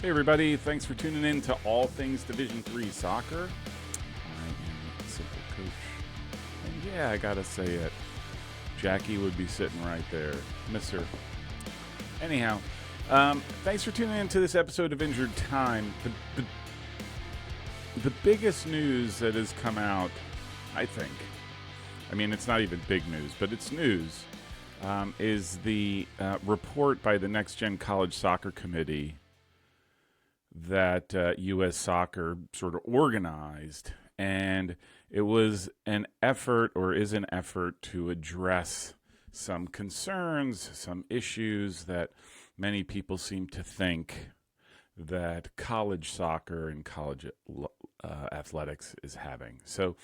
Hey everybody, thanks for tuning in to All Things Division III Soccer. I am Simple Coach. And yeah, I gotta say it. Jackie would be sitting right there. Miss her. Anyhow, thanks for tuning in to this episode of Injured Time. The biggest news that has come out, I think, I mean, it's not even big news, but it's news, is the report by the Next Gen College Soccer Committee that U.S. Soccer sort of organized. And it was an effort, or is an effort, to address some concerns, some issues that many people seem to think that college soccer and college athletics is having. So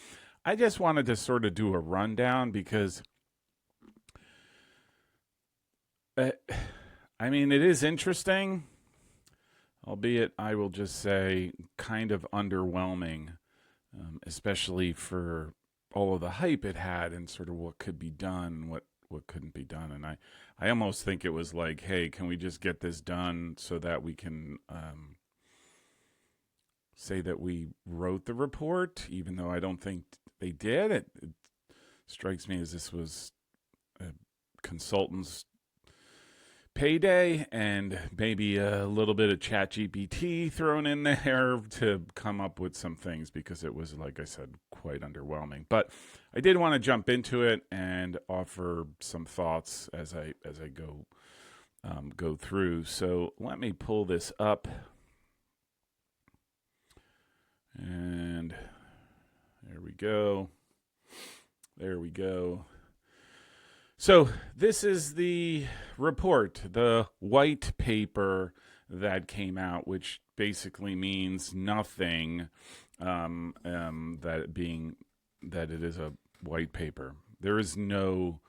I just wanted to sort of do a rundown because, I mean, it is interesting, albeit I will just say kind of underwhelming, especially for all of the hype it had and sort of what could be done, what couldn't be done. And I almost think it was like, hey, can we just get this done so that we can say that we wrote the report, even though I don't think they did. It strikes me as this was a consultant's payday and maybe a little bit of ChatGPT thrown in there to come up with some things, because it was, like I said, quite underwhelming. But I did want to jump into it and offer some thoughts as I go through. So let me pull this up, and there we go. So this is the report, the white paper that came out, which basically means nothing, that it is a white paper. There is no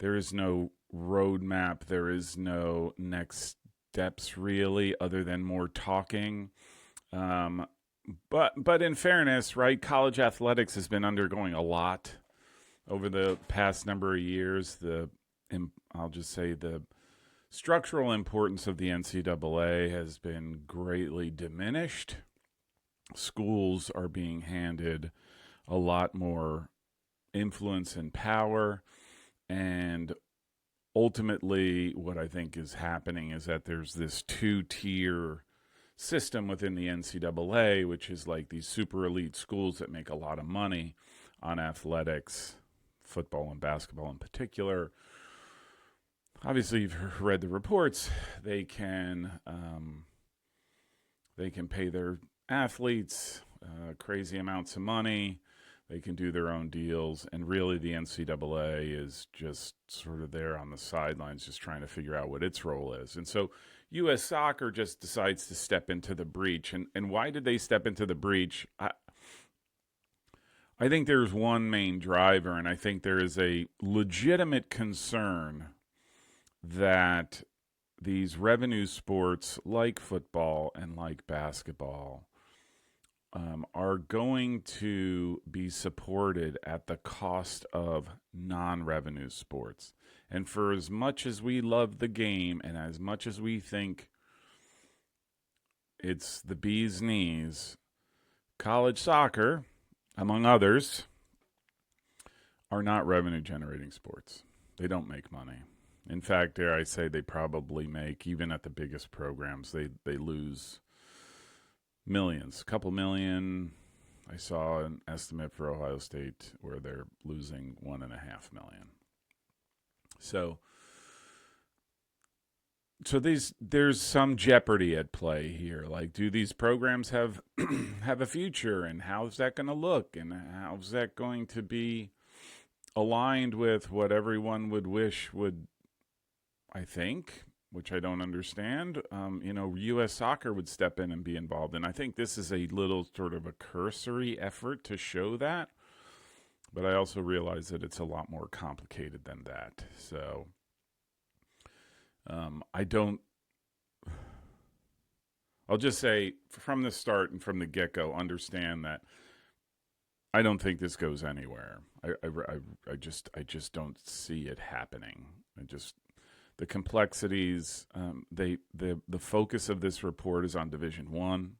roadmap. There is no next steps really, other than more talking. But in fairness, right, college athletics has been undergoing a lot over the past number of years. I'll just say the structural importance of the NCAA has been greatly diminished. Schools are being handed a lot more influence and power, and ultimately what I think is happening is that there's this two-tier system within the NCAA, which is like these super elite schools that make a lot of money on athletics, football and basketball in particular. Obviously, you've read the reports. They can pay their athletes crazy amounts of money. They can do their own deals, and really the NCAA is just sort of there on the sidelines, just trying to figure out what its role is. And so U.S. Soccer just decides to step into the breach. And why did they step into the breach? I think there's one main driver, and I think there is a legitimate concern that these revenue sports like football and like basketball are going to be supported at the cost of non-revenue sports. And for as much as we love the game and as much as we think it's the bee's knees, college soccer, among others, are not revenue-generating sports. They don't make money. In fact, dare I say, they probably make, even at the biggest programs, they lose millions, a couple million. I saw an estimate for Ohio State where they're losing $1.5 million. So there's some jeopardy at play here. Like, do these programs have have a future, and how's that going to look, and how's that going to be aligned with what everyone would wish would, I think, which I don't understand, U.S. Soccer would step in and be involved. And I think this is a little sort of a cursory effort to show that. But I also realize that it's a lot more complicated than that. So I'll just say from the start and from the get-go, understand that I don't think this goes anywhere. I just don't see it happening. the complexities. The focus of this report is on Division One,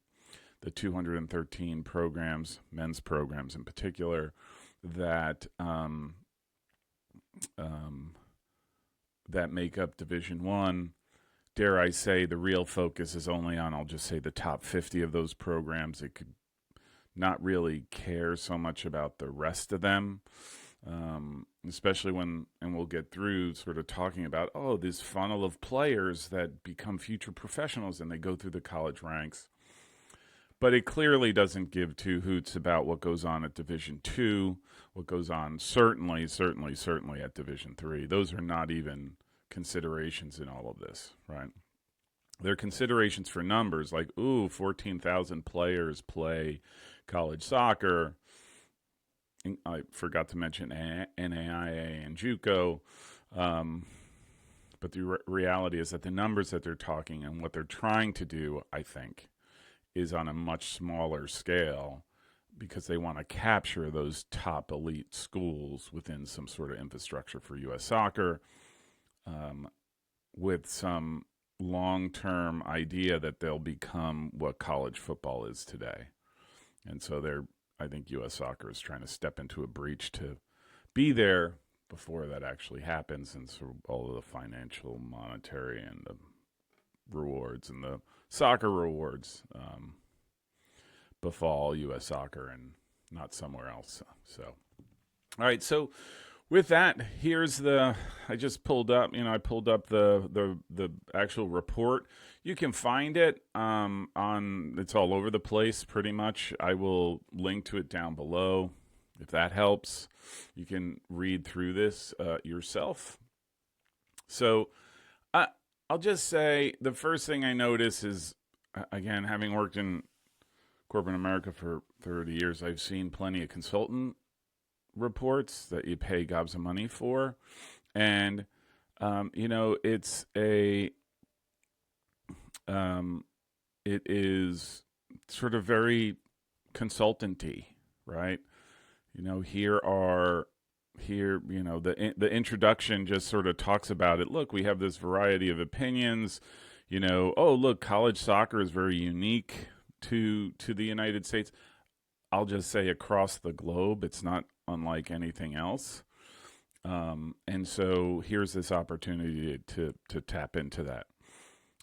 the 213 programs, men's programs in particular, that that make up Division One. Dare I say, the real focus is only on, I'll just say, the top 50 of those programs. It could not really care so much about the rest of them, especially when, and we'll get through sort of talking about, this funnel of players that become future professionals and they go through the college ranks. But it clearly doesn't give two hoots about what goes on at Division II, what goes on certainly at Division III. Those are not even considerations in all of this, right? There are considerations for numbers like, 14,000 players play college soccer. I forgot to mention NAIA and JUCO. But the reality is that the numbers that they're talking and what they're trying to do, I think, is on a much smaller scale because they want to capture those top elite schools within some sort of infrastructure for U.S. soccer, with some long-term idea that they'll become what college football is today. And so I think U.S. soccer is trying to step into a breach to be there before that actually happens, and so all of the financial, monetary, and the rewards and the soccer rewards befall U.S. soccer and not somewhere else. So, all right, so with that, I just pulled up, I pulled up the actual report. You can find it it's all over the place pretty much. I will link to it down below if that helps. You can read through this yourself. So I'll just say the first thing I notice is, again, having worked in corporate America for 30 years, I've seen plenty of consultant reports that you pay gobs of money for, and it is sort of very consultanty, right? The introduction just sort of talks about it. Look, we have this variety of opinions. Look, college soccer is very unique to the United States. I'll just say across the globe, it's not unlike anything else. And so here's this opportunity to tap into that.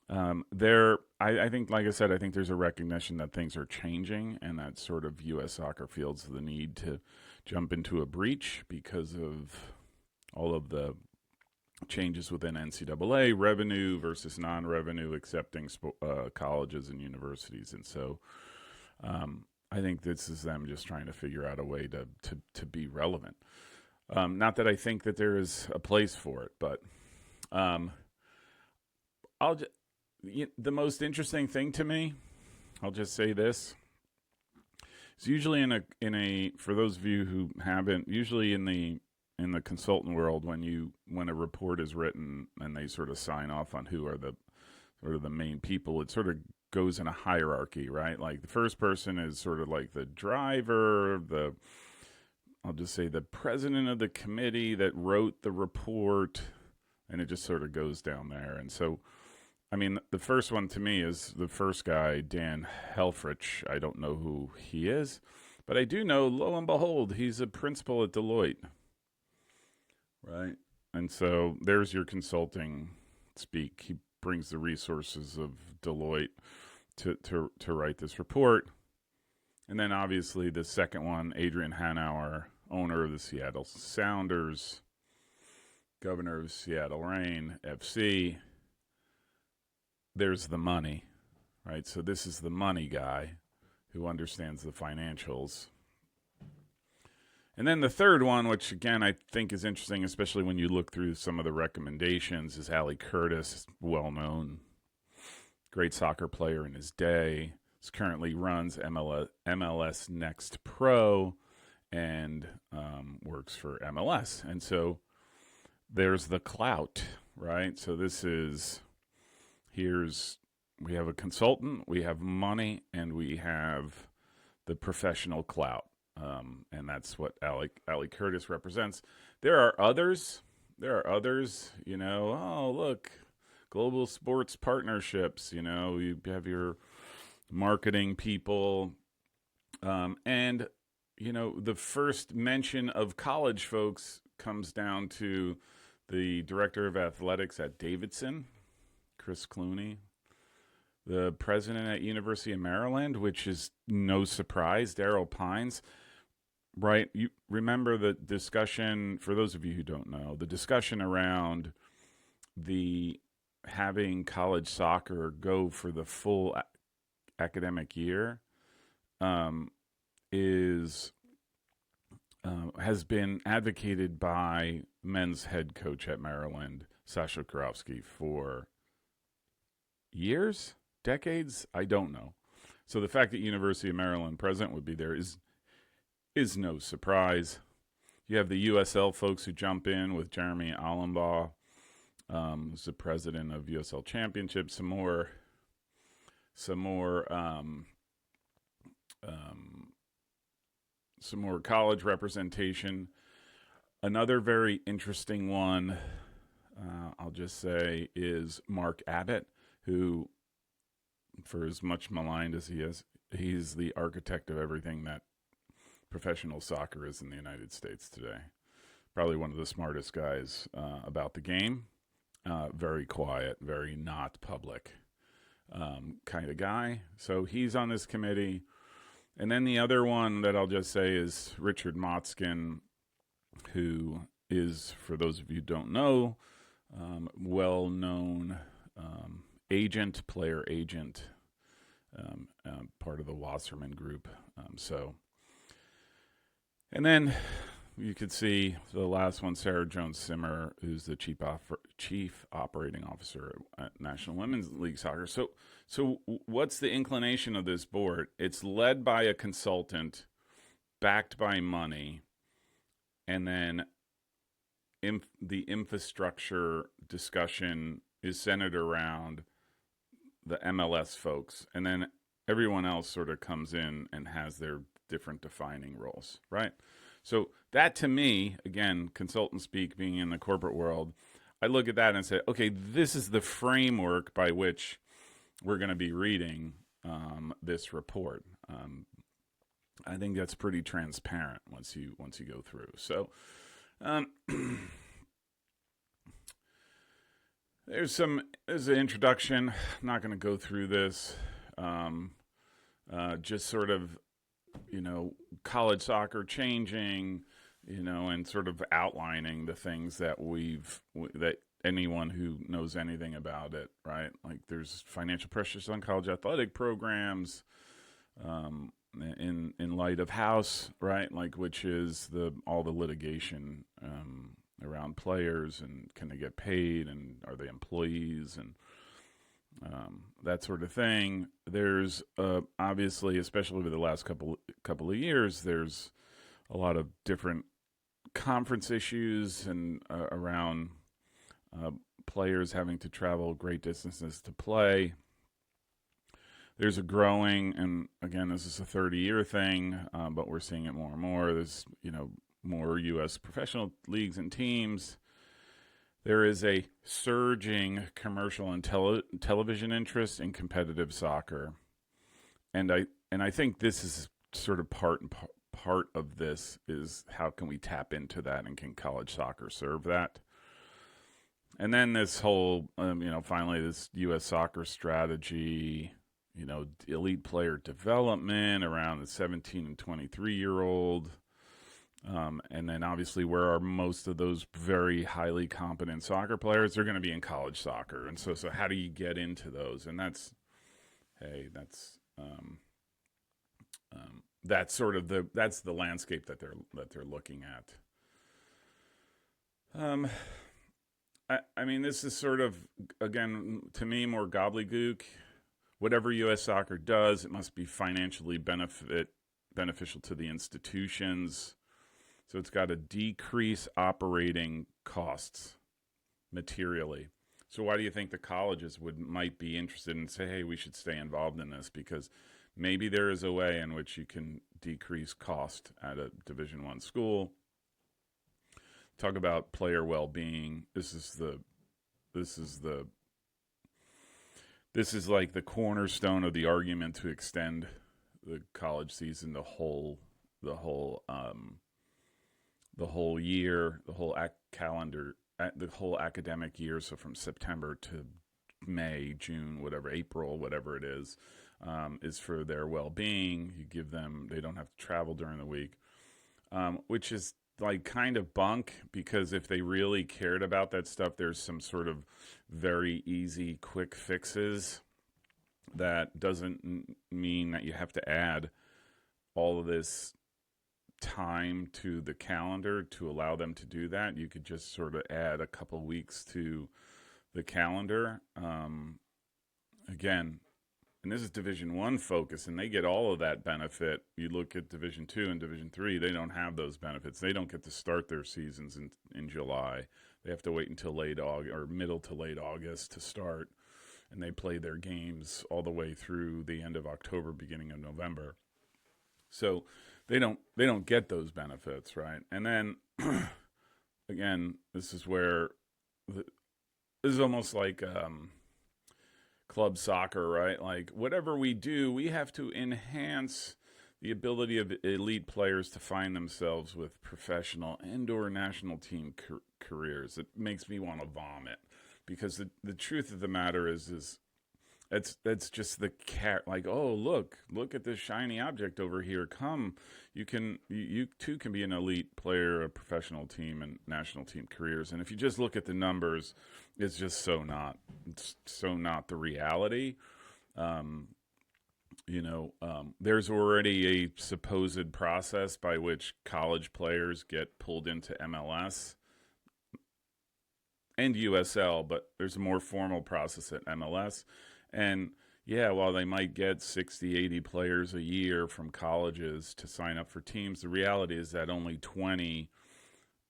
I think, like I said, I think there's a recognition that things are changing and that sort of U.S. soccer feels the need to jump into a breach because of all of the changes within NCAA, revenue versus non-revenue, accepting colleges and universities. And so I think this is them just trying to figure out a way to be relevant. Not that I think that there is a place for it, but the most interesting thing to me, I'll just say this, is usually in a for those of you who haven't, usually in the consultant world, when a report is written and they sort of sign off on who are the sort of the main people, it sort of goes in a hierarchy, right? Like the first person is sort of like the driver, I'll just say the president of the committee that wrote the report, and it just sort of goes down there. And so, I mean, the first one to me is the first guy, Dan Helfrich. I don't know who he is, but I do know, lo and behold, he's a principal at Deloitte, right? And so there's your consulting speak. He brings the resources of Deloitte to write this report. And then obviously the second one, Adrian Hanauer, owner of the Seattle Sounders, governor of Seattle Reign FC. There's the money, right? So this is the money guy who understands the financials. And then the third one, which again I think is interesting, especially when you look through some of the recommendations, is Ali Curtis, well-known, great soccer player in his day. He currently runs MLS Next Pro and works for MLS. And so there's the clout, right? So we have a consultant, we have money, and we have the professional clout. And that's what Ali Curtis represents. There are others there are others, oh, look, global sports partnerships, you have your marketing people. And, the first mention of college folks comes down to the director of athletics at Davidson, Chris Clooney, the president at University of Maryland, which is no surprise, Daryl Pines. Right. You remember the discussion, for those of you who don't know, the discussion around the having college soccer go for the full academic year is has been advocated by men's head coach at Maryland, Sasha Karofsky, for years, decades. I don't know. So the fact that University of Maryland president would be there is no surprise. You have the USL folks who jump in with Jeremy Allenbaugh, who's the president of USL Championship. Some more college representation. Another very interesting one, I'll just say, is Mark Abbott, who, for as much maligned as he is, he's the architect of everything that professional soccer is in the United States today. Probably one of the smartest guys about the game. Very quiet, very not public kind of guy. So he's on this committee. And then the other one that I'll just say is Richard Motzkin, who is, for those of you who don't know, well-known player agent, part of the Wasserman Group. And then you could see the last one, Sarah Jones Simmer, who's the chief operating officer at National Women's League Soccer. So what's the inclination of this board? It's led by a consultant, backed by money, and then the infrastructure discussion is centered around the MLS folks, and then everyone else sort of comes in and has their different defining roles, right? So that, to me, again, consultant speak, being in the corporate world, I look at that and say, okay, this is the framework by which we're going to be reading this report. I think that's pretty transparent once you go through. So there's an introduction. I'm not going to go through this. Just sort of, college soccer changing, and sort of outlining the things that that anyone who knows anything about it, right? Like there's financial pressures on college athletic programs, in light of House, right? Like, which is all the litigation around players and can they get paid and are they employees and that sort of thing. There's obviously, especially over the last couple of years, there's a lot of different conference issues and around players having to travel great distances to play. There's a growing, and again, this is a 30-year thing, but we're seeing it more and more. There's more U.S. professional leagues and teams. There is a surging commercial and television interest in competitive soccer, and I think this is sort of part of this is how can we tap into that, and can college soccer serve that? And then this whole, finally this U.S. soccer strategy, elite player development around the 17 and 23-year-old. And then obviously where are most of those very highly competent soccer players? They're going to be in college soccer. And so how do you get into those? And that's sort of that's the landscape that they're looking at. I mean, this is sort of, again, to me, more gobbledygook. Whatever U.S. soccer does, it must be financially beneficial to the institutions. So it's got to decrease operating costs materially. So why do you think the colleges might be interested and say, hey, we should stay involved in this? Because maybe there is a way in which you can decrease cost at a Division I school. talk about player well-being. This is like the cornerstone of the argument to extend the college season the whole year, the whole academic year. So from September to May, June, whatever, April, whatever it is for their well-being. You give them, they don't have to travel during the week, which is like kind of bunk, because if they really cared about that stuff, there's some sort of very easy, quick fixes. That doesn't mean that you have to add all of this time to the calendar to allow them to do that. You could just sort of add a couple weeks to the calendar. Again, and this is Division I focus, and they get all of that benefit. You look at Division II and Division III, they don't have those benefits. They don't get to start their seasons in July. They have to wait until late August or middle to late August to start, and they play their games all the way through the end of October, beginning of November. So they don't get those benefits, right? And then again, this is where this is almost like club soccer, right? Like whatever we do, we have to enhance the ability of elite players to find themselves with professional and/or national team careers. It makes me want to vomit, because the truth of the matter is that's just the like, oh, look at this shiny object over here. Come, you too can be an elite player, a professional team and national team careers. And if you just look at the numbers, it's just it's so not the reality. There's already a supposed process by which college players get pulled into MLS and USL, but there's a more formal process at MLS. And yeah, while they might get 60, 80 players a year from colleges to sign up for teams, the reality is that only 20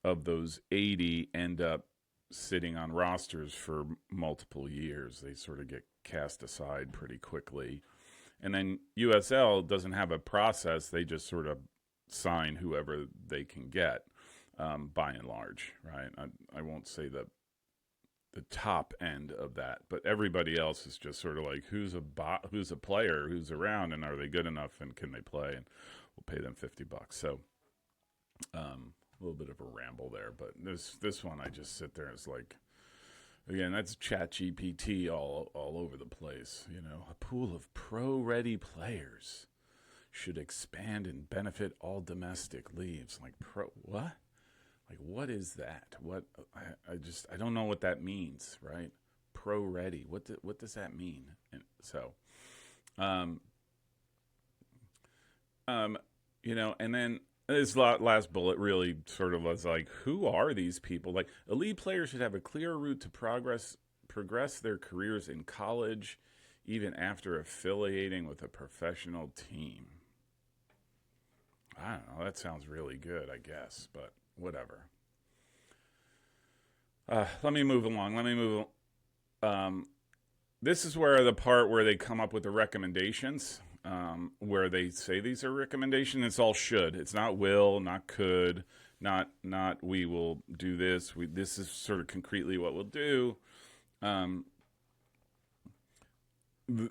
of those 80 end up sitting on rosters for multiple years. They sort of get cast aside pretty quickly. And then USL doesn't have a process. They just sort of sign whoever they can get, by and large, right? I won't say the top end of that, but everybody else is just sort of like, who's a player who's around, and are they good enough, and can they play, and we'll pay them $50. So a little bit of a ramble there, but this one I just sit there and it's like, again, that's Chat GPT all over the place. A pool of pro-ready players should expand and benefit all domestic leagues. Like, what? Like, what is that? What I don't know what that means, right? Pro-ready. What does that mean? And so, and then this last bullet really sort of was like, who are these people? Like, elite players should have a clear route to progress their careers in college, even after affiliating with a professional team. I don't know. That sounds really good, I guess, but whatever. Let me move along. This is where the part where they come up with the recommendations, where they say these are recommendations. It's all should. It's not will, not could, not we will do this. This is sort of concretely what we'll do.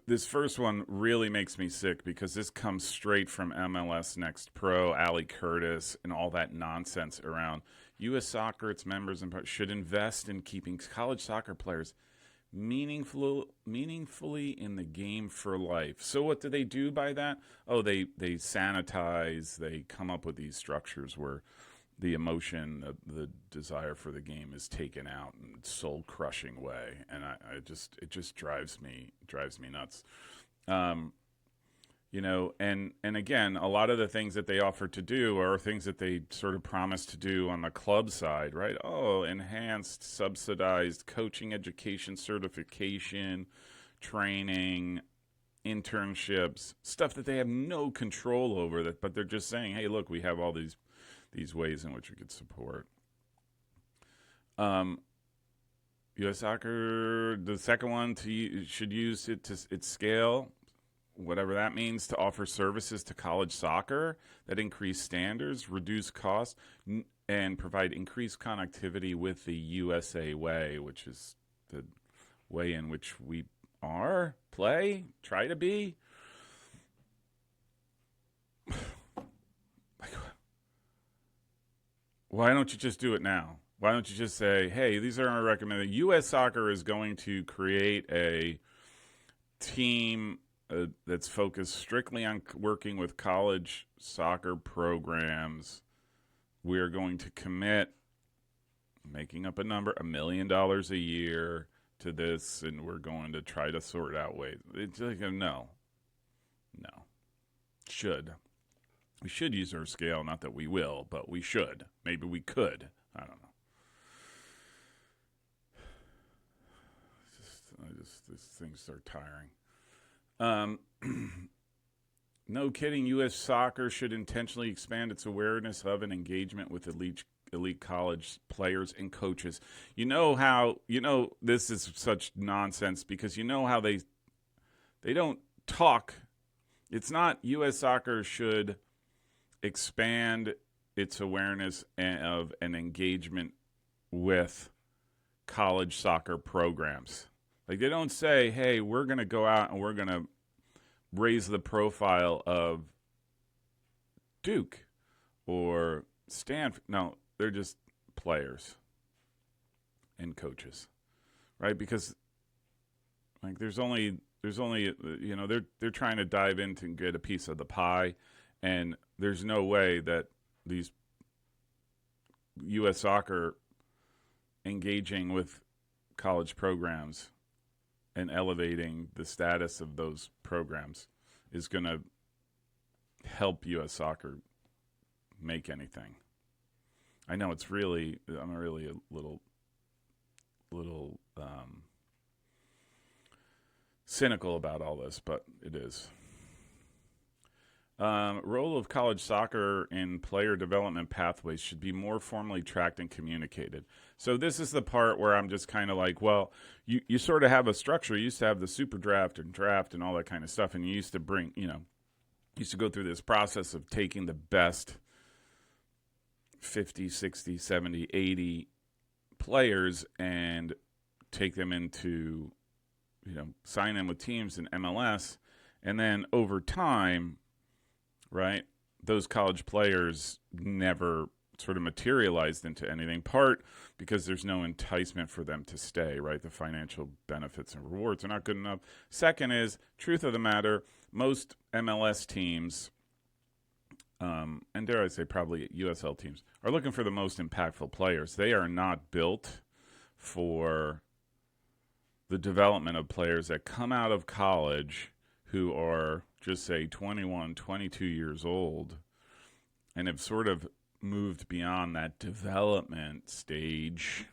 This first one really makes me sick, because this comes straight from MLS Next Pro, Ali Curtis, and all that nonsense around U.S. Soccer, its members, and should invest in keeping college soccer players meaningfully in the game for life. So what do they do by that? Oh, they sanitize. They come up with these structures where the emotion, the desire for the game is taken out in a soul-crushing way, and it just drives me nuts. And again, a lot of the things that they offer to do are things that they sort of promise to do on the club side, right? Oh, enhanced, subsidized coaching, education, certification, training, internships, stuff that they have no control over, but they're just saying, hey, look, we have all these ways in which we could support. U.S. Soccer, the second one, should use it to its scale, whatever that means, to offer services to college soccer that increase standards, reduce costs, and provide increased connectivity with the USA way, which is the way in which we try to be. Why don't you just do it now? Why don't you just say, hey, these are our recommendations. U.S. Soccer is going to create a team that's focused strictly on working with college soccer programs. We're going to commit, making up a number, $1 million a year to this, and we're going to try to sort out ways. It's like, no. We should use our scale, not that we will, but we should. Maybe we could. I don't know. These things start tiring. No kidding. U.S. Soccer should intentionally expand its awareness of and engagement with elite college players and coaches. This is such nonsense because how they don't talk. It's not U.S. Soccer should expand its awareness of and engagement with college soccer programs. Like, they don't say, hey, we're going to go out and we're going to raise the profile of Duke or Stanford. No, they're just players and coaches, right? Because like there's only they're trying to dive into and get a piece of the pie, and there's no way that these U.S. Soccer engaging with college programs and elevating the status of those programs is going to help U.S. Soccer make anything. I know I'm really a little cynical about all this, but it is. Role of college soccer in player development pathways should be more formally tracked and communicated. So this is the part where I'm just kind of like, well, you sort of have a structure. You used to have the super draft and all that kind of stuff, and you used to go through this process of taking the best 50, 60, 70, 80 players and take them into, sign them with teams in MLS, and then over time, right, those college players never sort of materialized into anything, part because there's no enticement for them to stay, right? The financial benefits and rewards are not good enough. Second is, truth of the matter, most MLS teams, and dare I say probably USL teams, are looking for the most impactful players. They are not built for the development of players that come out of college who are just say 21, 22 years old and have sort of moved beyond that development stage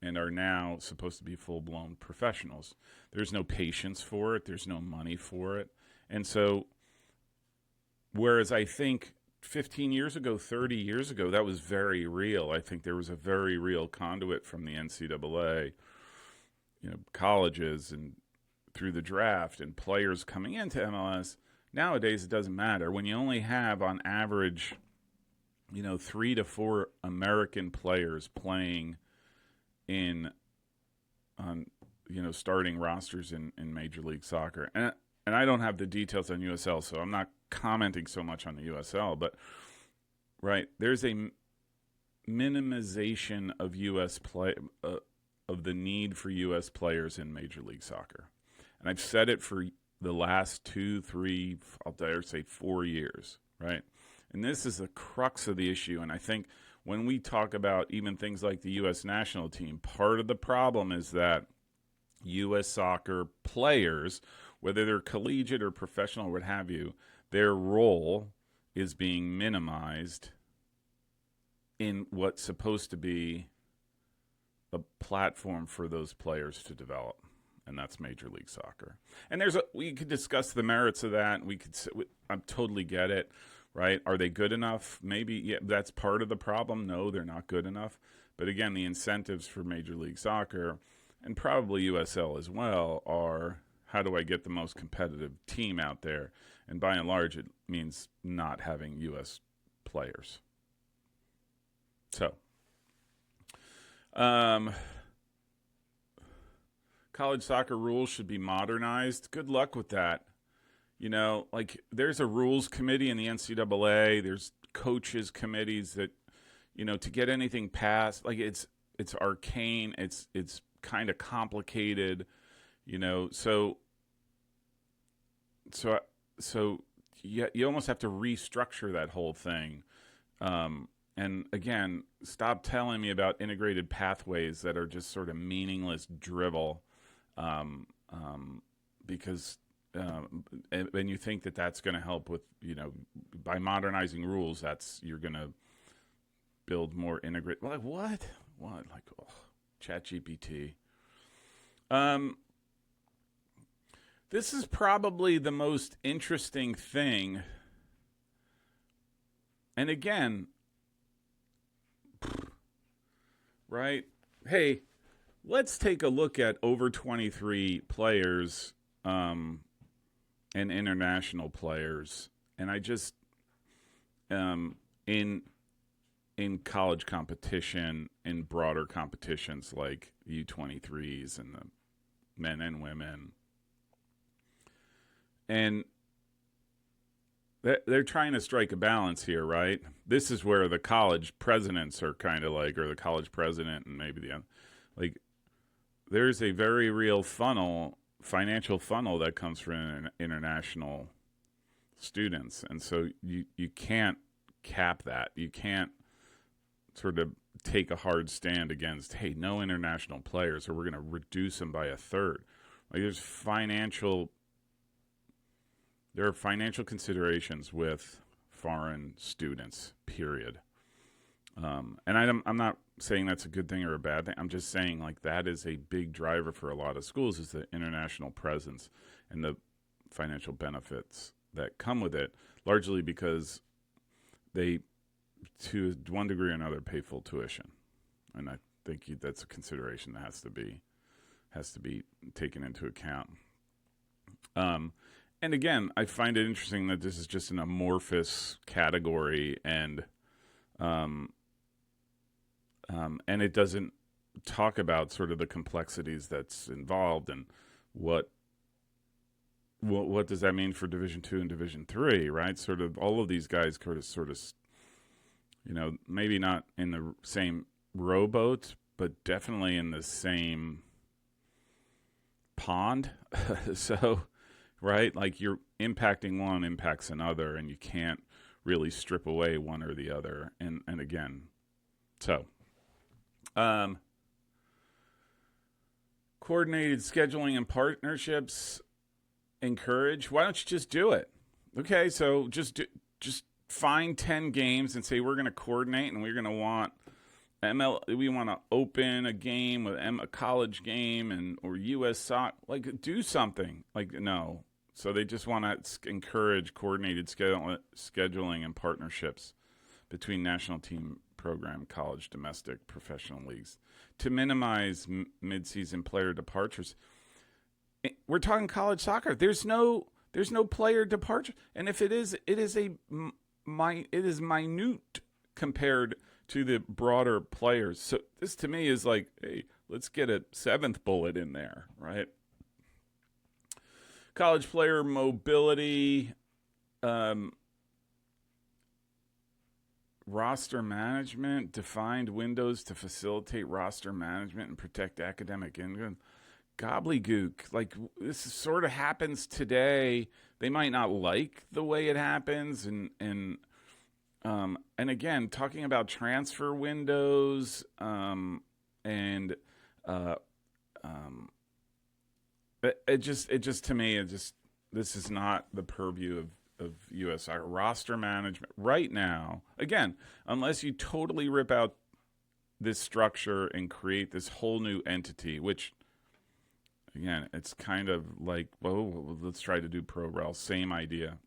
and are now supposed to be full-blown professionals. There's no patience for it. There's no money for it. And so, whereas I think 15 years ago, 30 years ago, that was very real. I think there was a very real conduit from the NCAA, colleges and through the draft and players coming into MLS. Nowadays, it doesn't matter. When you only have, on average, 3 to 4 American players playing starting rosters in Major League Soccer. And I don't have the details on USL, so I'm not commenting so much on the USL. But, right, there's a minimization of of the need for U.S. players in Major League Soccer. And I've said it for the last 2, 3, I'll dare say 4 years, right? And this is the crux of the issue. And I think when we talk about even things like the U.S. national team, part of the problem is that U.S. soccer players, whether they're collegiate or professional or what have you, their role is being minimized in what's supposed to be a platform for those players to develop. And that's Major League Soccer. And we could discuss the merits of that. I totally get it, right? Are they good enough? Maybe, yeah, that's part of the problem. No, they're not good enough. But again, the incentives for Major League Soccer, and probably USL as well, are how do I get the most competitive team out there? And by and large, it means not having U.S. players. So, um, college soccer rules should be modernized. Good luck with that. You know, like there's a rules committee in the NCAA. There's coaches committees that, you know, to get anything passed, like it's arcane. It's kind of complicated. You know, so so you almost have to restructure that whole thing. And again, stop telling me about integrated pathways that are just sort of meaningless drivel, because and you think that that's going to help with, you know, by modernizing rules, that's you're going to build more integrated. Like what? Like Chat GPT. This is probably the most interesting thing. And again, right? Hey, let's take a look at over 23 players and international players. And I just in college competition, in broader competitions like U23s and the men and women. And they're trying to strike a balance here, right? This is where the college presidents are kind of like, or the college president and maybe the, like, there's a very real financial funnel that comes from international students. And so you can't cap that. You can't sort of take a hard stand against, hey, no international players, or we're going to reduce them by a third. Like there are financial considerations with foreign students, period. And I'm not saying that's a good thing or a bad thing. I'm just saying, like, that is a big driver for a lot of schools, is the international presence and the financial benefits that come with it, largely because they, to one degree or another, pay full tuition. And I think that's a consideration that has to be taken into account. And again, I find it interesting that this is just an amorphous category, and it doesn't talk about sort of the complexities that's involved, and what does that mean for Division II and Division III, right? Sort of all of these guys sort of, you know, maybe not in the same rowboat, but definitely in the same pond. So, right, like you're impacting one impacts another, and you can't really strip away one or the other. And again, so coordinated scheduling and partnerships encourage. Why don't you just do it? Okay, so just find 10 games and say we're going to coordinate, and we're going to want we want to open a game with a college game or U.S. soccer. Like, do something. Like, no. So they just want to encourage coordinated scheduling and partnerships between national team, program, college, domestic, professional leagues to minimize mid-season player departures. We're talking college soccer. There's no player departure, and if it is minute compared to the broader players. So this to me is like, hey, let's get a seventh bullet in there, right? College player mobility, roster management, defined windows to facilitate roster management and protect academic income. Gobbledygook. Like, this sort of happens today. They might not like the way it happens, and again, talking about transfer windows, it just to me, this is not the purview of U.S. soccer. Roster management right now, again, unless you totally rip out this structure and create this whole new entity, which, again, it's kind of like, well, let's try to do pro-rel, same idea.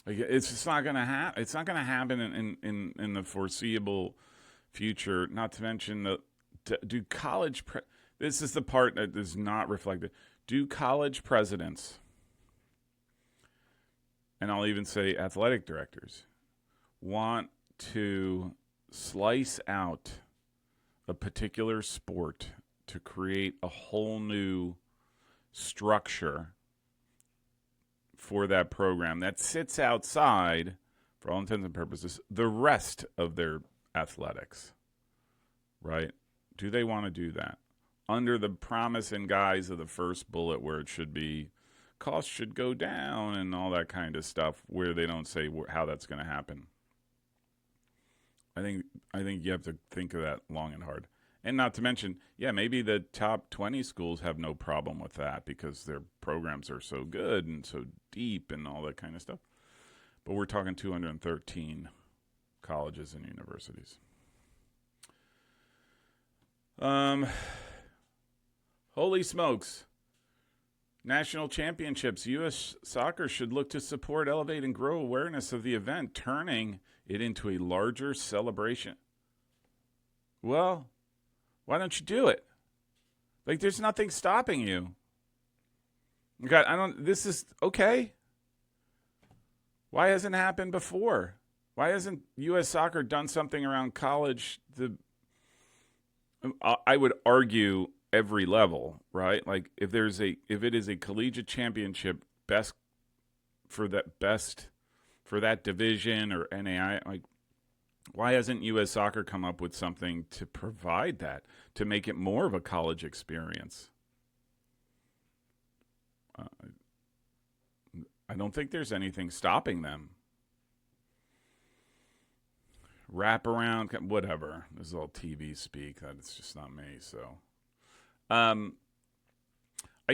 Like, it's just not going to happen. It's not going to happen in the foreseeable future. Not to mention do college. This is the part that is not reflected. Do college presidents, and I'll even say athletic directors, want to slice out a particular sport to create a whole new structure for that program that sits outside, for all intents and purposes, the rest of their athletics, right? Do they want to do that? Under the promise and guise of the first bullet where it should be costs should go down and all that kind of stuff, where they don't say how that's going to happen. I think you have to think of that long and hard. And not to mention, maybe the top 20 schools have no problem with that because their programs are so good and so deep and all that kind of stuff. But we're talking 213 colleges and universities. Holy smokes. National championships. U.S. soccer should look to support, elevate, and grow awareness of the event, turning it into a larger celebration. Well, why don't you do it? Like, there's nothing stopping you. God, this is okay. Why hasn't it happened before? Why hasn't U.S. soccer done something around college? I would argue every level, right? Like if it is a collegiate championship for that division or NAI, like why hasn't U.S. soccer come up with something to provide that, to make it more of a college experience? I don't think there's anything stopping them. Wrap around, whatever. This is all TV speak. That's just not me. So, I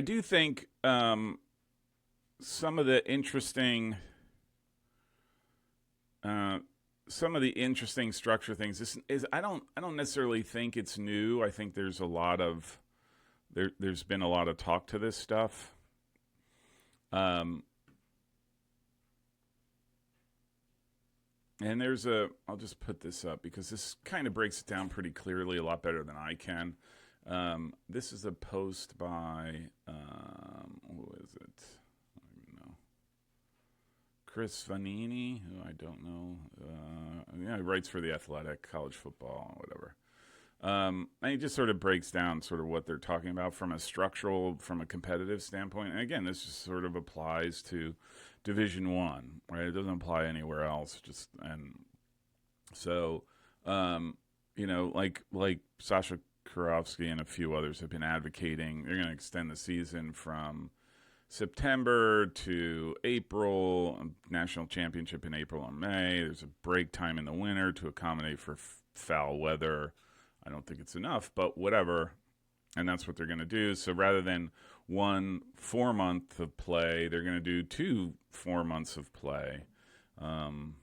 do think some of the interesting structure things is I don't necessarily think it's new. I think there's been a lot of talk to this stuff. And I'll just put this up because this kind of breaks it down pretty clearly, a lot better than I can. This is a post by, who is it? I don't even know. Chris Vanini, who I don't know. He writes for The Athletic, college football, whatever. And he just sort of breaks down sort of what they're talking about from a competitive standpoint. And again, this just sort of applies to Division I, right? It doesn't apply anywhere else. Like Sasha Karofsky and a few others have been advocating, they're going to extend the season from September to April, national championship in April and May. There's a break time in the winter to accommodate for foul weather. I don't think it's enough, but whatever. And that's what they're going to do. So rather than 1 4-month of play, they're going to do 2 4 months of play, and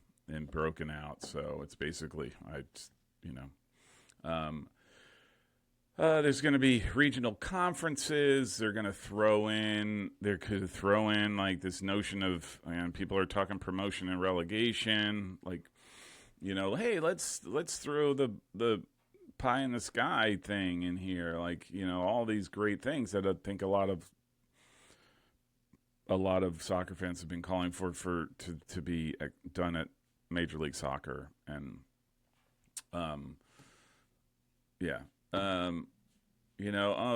broken out. So it's basically, there's going to be regional conferences. They could throw in like this notion of, people are talking promotion and relegation. Like, hey, let's throw the pie in the sky thing in here, like all these great things that I think a lot of soccer fans have been calling for to be done at Major League Soccer. And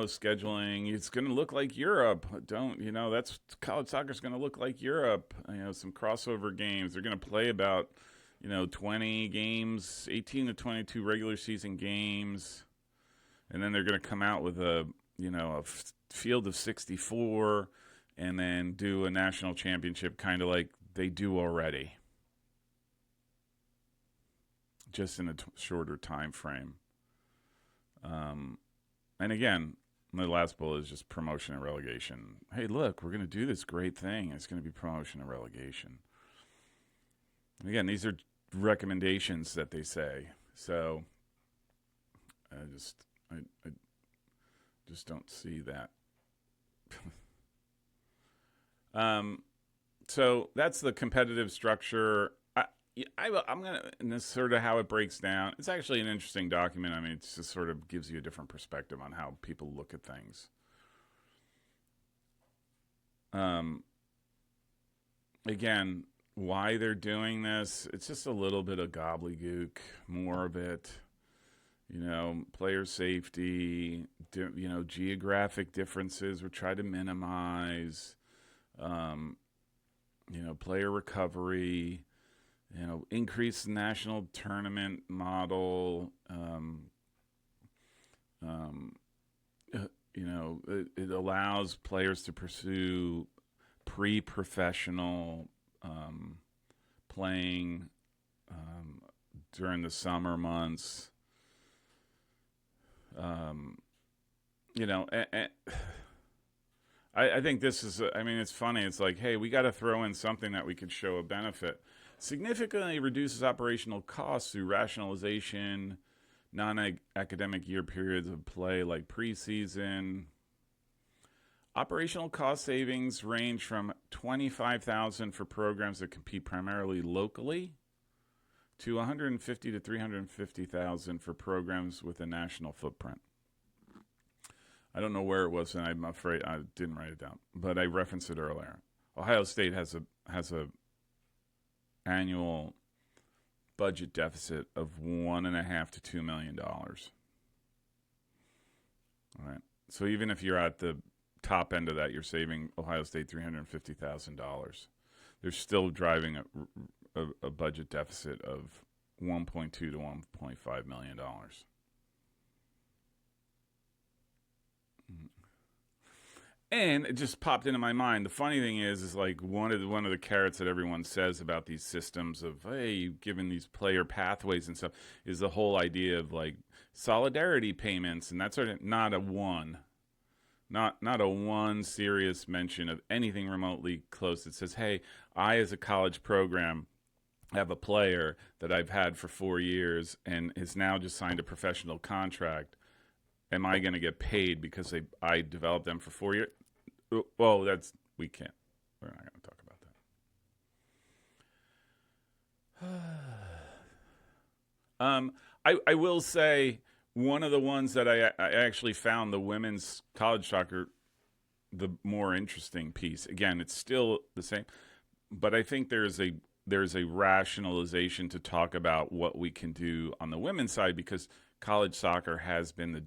scheduling, it's going to look like Europe. That's college soccer is going to look like Europe. Some crossover games. They're going to play about 20 games, 18 to 22 regular season games. And then they're going to come out with a field of 64 and then do a national championship kind of like they do already. Just in a shorter time frame. And again, the last bullet is just promotion and relegation. Hey, look, we're going to do this great thing. It's going to be promotion and relegation. And again, these are recommendations that they say. So I just don't see that. So that's the competitive structure. I'm going to, and this is sort of how it breaks down. It's actually an interesting document. It just sort of gives you a different perspective on how people look at things. Again, why they're doing this. It's just a little bit of gobbledygook, more of it. Player safety, geographic differences we're trying to minimize, player recovery, increase the national tournament model, it allows players to pursue pre-professional playing during the summer months. I think this is, it's funny. It's like, hey, we got to throw in something that we could show a benefit. Significantly reduces operational costs through rationalization, non-academic year periods of play like preseason. Operational cost savings range from $25,000 for programs that compete primarily locally to $150,000 to $350,000 for programs with a national footprint. I don't know where it was, and I'm afraid I didn't write it down, but I referenced it earlier. Ohio State has a annual budget deficit of $1.5 to $2 million. All right. So even if you're at the top end of that, you're saving Ohio State $350,000. They're still driving a budget deficit of $1.2 to $1.5 million. And it just popped into my mind. The funny thing is like one of the carrots that everyone says about these systems of, hey, you've given these player pathways and stuff, is the whole idea of like solidarity payments, and that's sort of not a one serious mention of anything remotely close that says, hey, I as a college program have a player that I've had for 4 years and has now just signed a professional contract. Am I going to get paid because I developed them for 4 years? Well, we can't. We're not going to talk about that. I will say one of the ones that I actually found the women's college soccer the more interesting piece. Again, it's still the same, but I think there's a rationalization to talk about what we can do on the women's side, because college soccer has been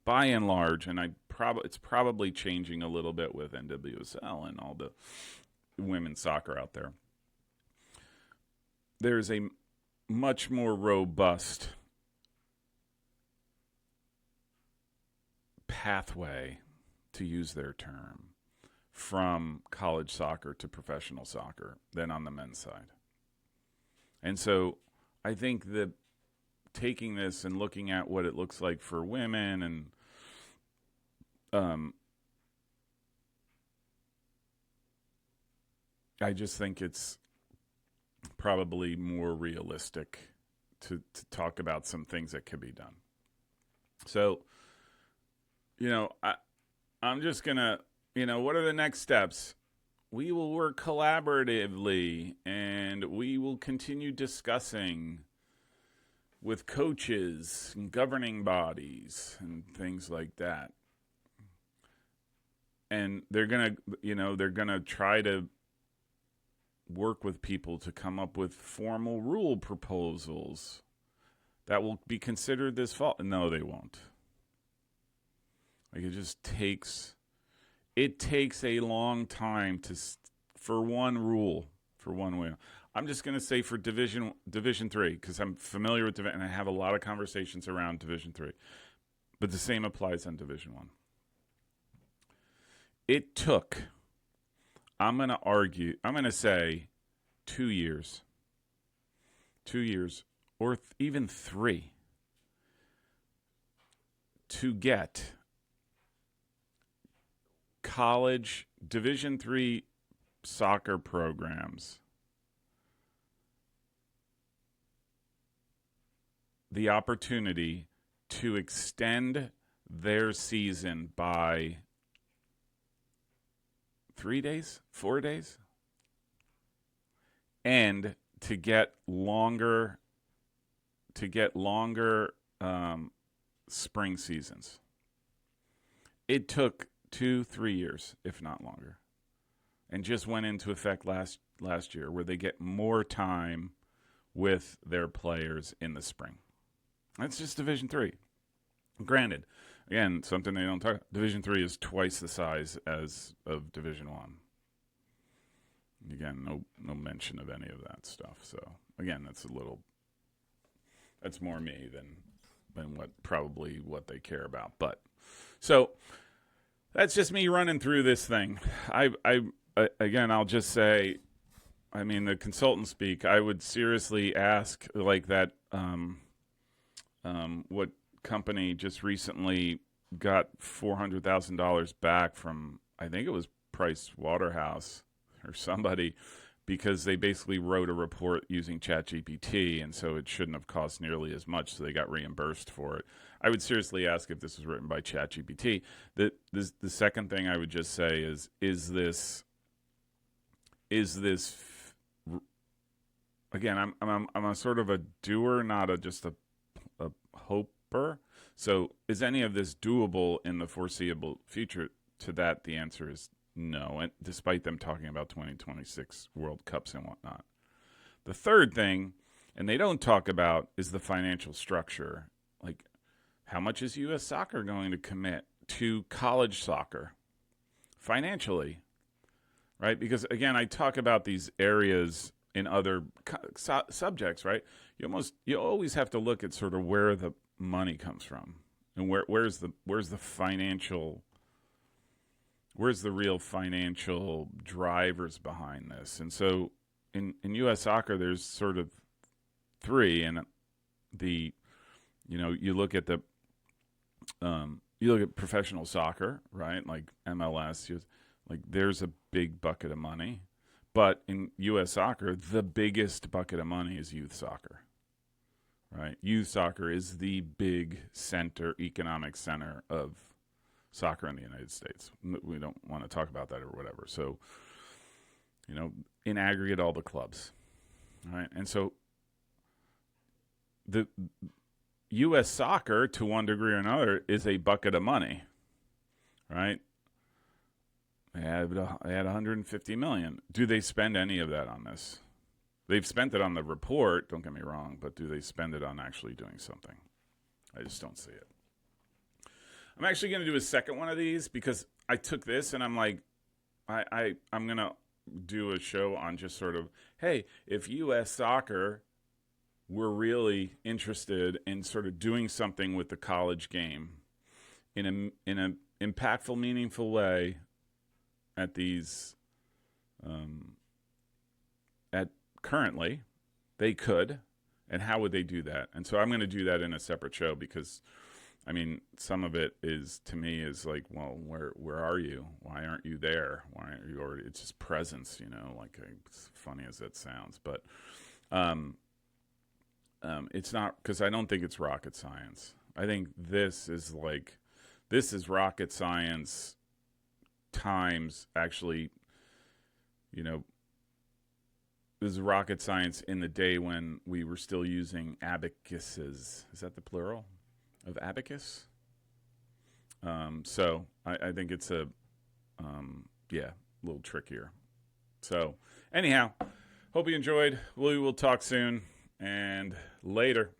by and large, and it's probably changing a little bit with NWSL and all the women's soccer out there. There's a much more robust pathway, to use their term, from college soccer to professional soccer than on the men's side. And so I think that taking this and looking at what it looks like for women, and I just think it's probably more realistic to talk about some things that could be done. So, I'm just going to, what are the next steps? We will work collaboratively, and we will continue discussing with coaches and governing bodies and things like that. And they're going to try to work with people to come up with formal rule proposals that will be considered this fall. No, they won't. Like, it takes a long time for one rule, for one way. I'm just going to say for Division 3, because I'm familiar with and I have a lot of conversations around Division 3, but the same applies on Division 1. It took, I'm going to say 2 years, or even 3, to get college Division 3 soccer programs the opportunity to extend their season by 3 days, 4 days, and to get longer spring seasons. It took 2-3 years, if not longer. and just went into effect last year, where they get more time with their players in the spring. That's just Division III. Granted, again, something they don't talk about. Division III is twice the size as of Division I. Again, no mention of any of that stuff. So again, that's more me than what they care about. But so that's just me running through this thing. Again, I'll just say, I mean, the consultant speak. I would seriously ask, like, that. What company just recently got $400,000 back from, I think it was Price Waterhouse or somebody, because they basically wrote a report using ChatGPT, and so it shouldn't have cost nearly as much, so they got reimbursed for it. I would seriously ask if this was written by ChatGPT. The second thing I would just say is this again, I'm a sort of a doer, not just a hoper. So is any of this doable in the foreseeable future? To that, the answer is no, and despite them talking about 2026 World Cups and whatnot. The third thing, and they don't talk about, is the financial structure. Like, how much is U.S. Soccer going to commit to college soccer financially, right? Because, again, I talk about these areas in other subjects, right? You always have to look at sort of where the money comes from, and where's the real financial drivers behind this. And so in U.S. soccer, there's sort of three, and you look at professional soccer, right? Like MLS, like there's a big bucket of money. But in U.S. soccer, the biggest bucket of money is youth soccer, right? Youth soccer is the big economic center of soccer in the United States. We don't want to talk about that or whatever. So, in aggregate, all the clubs, right? And so the U.S. soccer, to one degree or another, is a bucket of money, right? They had $150 million. Do they spend any of that on this? They've spent it on the report, don't get me wrong, but do they spend it on actually doing something? I just don't see it. I'm actually going to do a second one of these, because I took this and I'm like, I'm going to do a show on just sort of, hey, if U.S. soccer were really interested in sort of doing something with the college game in an impactful, meaningful way, at these, at currently, they could, and how would they do that? And so I'm going to do that in a separate show, because, I mean, some of it is, to me, is like, well, where are you? Why aren't you there? Why aren't you already? It's just presence, like, as funny as that sounds, but it's not, because I don't think it's rocket science. I think this is rocket science times, actually, this is rocket science in the day when we were still using abacuses. Is that the plural of abacus? So I think it's a little trickier. So anyhow, hope you enjoyed. We will talk soon, and later.